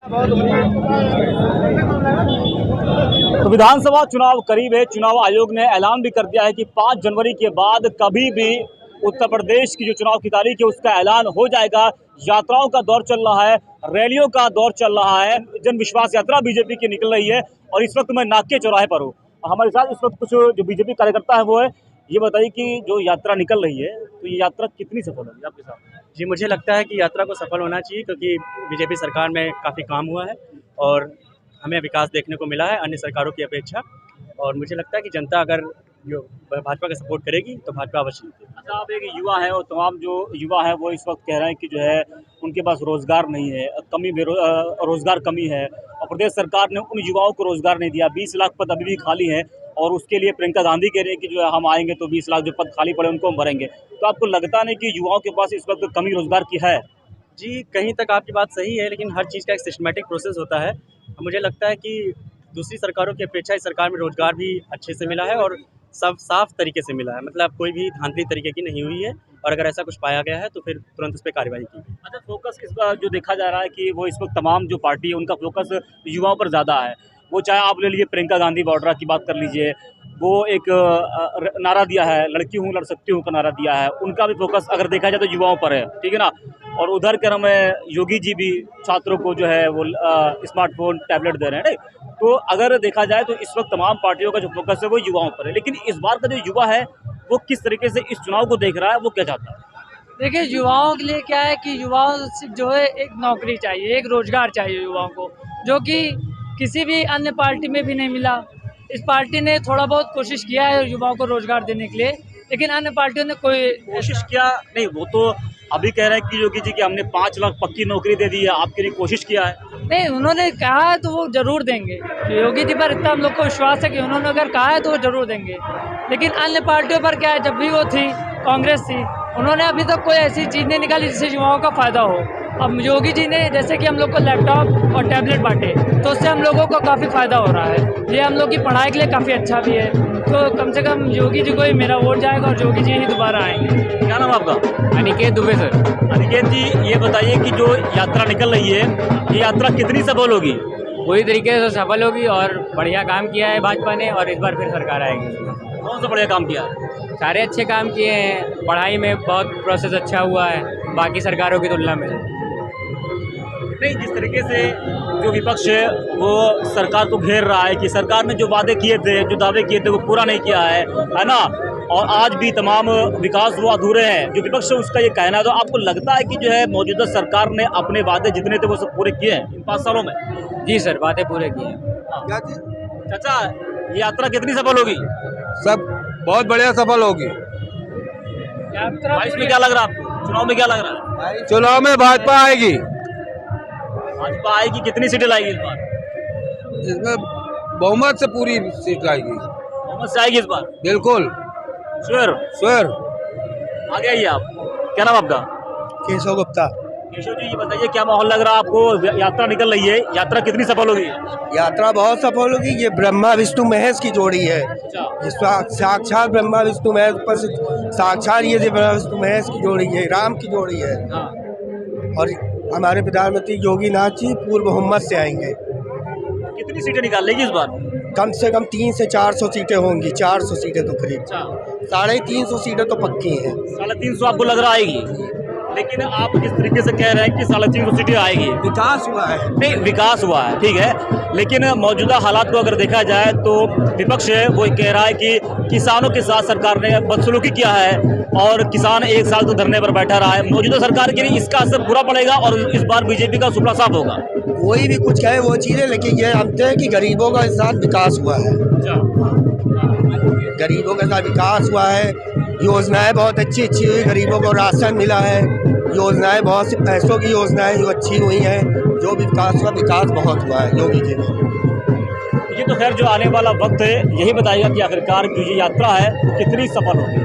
तो विधानसभा चुनाव करीब है। चुनाव आयोग ने ऐलान भी कर दिया है कि 5 जनवरी के बाद कभी भी उत्तर प्रदेश की जो चुनाव की तारीख है उसका ऐलान हो जाएगा। यात्राओं का दौर चल रहा है, रैलियों का दौर चल रहा है। जन विश्वास यात्रा बीजेपी की निकल रही है और इस वक्त मैं नाके चौराहे पर हूँ। हमारे साथ इस वक्त कुछ जो बीजेपी कार्यकर्ता है वो है। ये बताइए कि जो यात्रा निकल रही है तो ये यात्रा कितनी सफल होगी आपके साथ? जी, मुझे लगता है कि यात्रा को सफल होना चाहिए क्योंकि बीजेपी सरकार में काफ़ी काम हुआ है और हमें विकास देखने को मिला है अन्य सरकारों की अपेक्षा। और मुझे लगता है कि जनता अगर जो भाजपा का सपोर्ट करेगी तो भाजपा अवश्य जीतेगी। अच्छा, आप एक युवा है और तमाम जो युवा है वो इस वक्त कह रहे हैं कि जो है उनके पास रोजगार नहीं है, रोजगार कमी है और प्रदेश सरकार ने उन युवाओं को रोजगार नहीं दिया। 20 लाख पद अभी भी खाली है और उसके लिए प्रियंका गांधी कह रही है कि जो है हम आएंगे तो 20 लाख जो पद खाली पड़े उनको हम भरेंगे। तो आपको लगता नहीं कि युवाओं के पास इस वक्त कमी रोजगार की है? जी, कहीं तक आपकी बात सही है, लेकिन हर चीज़ का एक सिस्टमेटिक प्रोसेस होता है। मुझे लगता है कि दूसरी सरकारों की अपेक्षा इस सरकार में रोजगार भी अच्छे से मिला है और सब साफ तरीके से मिला है। मतलब कोई भी धांधली तरीके की नहीं हुई है और अगर ऐसा कुछ पाया गया है तो फिर तुरंत उस पर कार्रवाई की। अच्छा, फोकस इस बार जो देखा जा रहा है कि वो इस वक्त तमाम जो पार्टी है उनका फोकस युवाओं पर ज़्यादा है। वो चाहे आप ले लीजिए प्रियंका गांधी वाड्रा की बात कर लीजिए, वो एक नारा दिया है, लड़की हूँ लड़ सकती हूँ का नारा दिया है। उनका भी फोकस अगर देखा जाए तो युवाओं पर है, ठीक है ना। और उधर क्रम में योगी जी भी छात्रों को जो है वो स्मार्टफोन टैबलेट दे रहे हैं, नहीं। तो अगर देखा जाए तो इस वक्त तमाम पार्टियों का जो फोकस है वो युवाओं पर है। लेकिन इस बार का जो युवा है वो किस तरीके से इस चुनाव को देख रहा है, वो क्या चाहता है? देखिए, युवाओं के लिए क्या है कि युवाओं से जो है एक नौकरी चाहिए, एक रोजगार चाहिए युवाओं को, जो कि किसी भी अन्य पार्टी में भी नहीं मिला। इस पार्टी ने थोड़ा बहुत कोशिश किया है युवाओं को रोजगार देने के लिए, लेकिन अन्य पार्टियों ने कोई कोशिश किया नहीं। वो तो अभी कह रहे हैं कि योगी जी की हमने 5 लाख पक्की नौकरी दे दी है, आपके लिए कोशिश किया है? नहीं, उन्होंने कहा है तो वो जरूर देंगे। योगी जी पर इतना हम लोग को विश्वास है कि उन्होंने अगर कहा है तो वो जरूर देंगे। लेकिन अन्य पार्टियों पर क्या है, जब भी वो थी कांग्रेस थी, उन्होंने अभी तक कोई ऐसी चीज़ नहीं निकाली जिससे युवाओं का फ़ायदा हो। अब योगी जी ने जैसे कि हम लोग को लैपटॉप और टैबलेट बांटे तो उससे हम लोगों को काफ़ी फ़ायदा हो रहा है। ये हम लोग की पढ़ाई के लिए काफ़ी अच्छा भी है। तो कम से कम योगी जी को ही मेरा वोट जाएगा और योगी जी ही दोबारा आएंगे। क्या नाम है आपका? अनिकेत दुबे सर। अनिकेत जी, ये बताइए कि जो यात्रा निकल रही है ये यात्रा कितनी सफल होगी? पूरी तरीके से सफल होगी और बढ़िया काम किया है भाजपा ने और इस बार फिर सरकार आएगी। कौन सा बढ़िया काम किया है? सारे अच्छे काम किए हैं, पढ़ाई में बहुत प्रोसेस अच्छा हुआ है बाकी सरकारों की तुलना में। नहीं, जिस तरीके से जो विपक्ष है वो सरकार को घेर रहा है कि सरकार ने जो वादे किए थे, जो दावे किए थे वो पूरा नहीं किया है ना। और आज भी तमाम विकास वो अधूरे हैं, जो विपक्ष है उसका ये कहना है। तो आपको लगता है कि जो है मौजूदा सरकार ने अपने वादे जितने थे वो सब पूरे किए हैं इन 5 सालों में? जी सर, वादे पूरे किए हैं। क्या चीज? चाचा, ये यात्रा कितनी सफल होगी? सब बहुत बढ़िया सफल होगी। यात्रा में क्या लग रहा है आपको? चुनाव में क्या लग रहा है? चुनाव में भाजपा आएगी। भाजपा आएगी। कितनी सीटें लाएगी इस बार? इसमें बहुमत से पूरी सीट आएगी। बहुमत से आएगी इस बार? बिल्कुल श्योर? श्योर। आगे आइए आप। क्या नाम आपका? केशव गुप्ता। केशव जी, ये बताइए क्या माहौल लग रहा है आपको? यात्रा निकल रही है, यात्रा कितनी सफल होगी? यात्रा बहुत सफल होगी। ये ब्रह्मा विष्णु महेश की जोड़ी है। साक्षात ब्रह्मा विष्णु महेश पर साक्षात ये ब्रह्मा विष्णु महेश की जोड़ी है, राम की जोड़ी है। और हमारे प्रधानमंत्री योगी नाथ जी पूर्ण बहुमत से आएंगे। कितनी सीटें निकाल लेगी इस बार? कम से कम 300 से 400 सीटें होंगी। 400 सीटें तो करीब। 350 सीटें तो पक्की हैं। 350 आपको लग रहा आएगी? लेकिन आप किस तरीके से कह रहे हैं कि 350 सीटें आएगी? विकास हुआ है। नहीं, विकास हुआ है, ठीक है, लेकिन मौजूदा हालात को अगर देखा जाए तो विपक्ष है वो कह रहा है कि किसानों के साथ सरकार ने बदसलूकी किया है और किसान 1 साल तो धरने पर बैठा रहा है। मौजूदा सरकार के लिए इसका असर बुरा पड़ेगा और इस बार बीजेपी का सुपड़ा साफ होगा। कोई भी कुछ कहे वो चीज़ें, लेकिन ये जानते हैं कि गरीबों का साथ विकास हुआ है। गरीबों के साथ विकास हुआ है। योजनाएं बहुत अच्छी अच्छी हुई, गरीबों को राशन मिला है। योजनाएं बहुत सी पैसों की योजनाएं जो अच्छी हुई हैं। जो भी विकास हुआ, विकास बहुत हुआ है योगी जी ने। ये तो खैर जो आने वाला वक्त है यही बताएगा कि आखिरकार जो ये यात्रा है कितनी सफल होगी।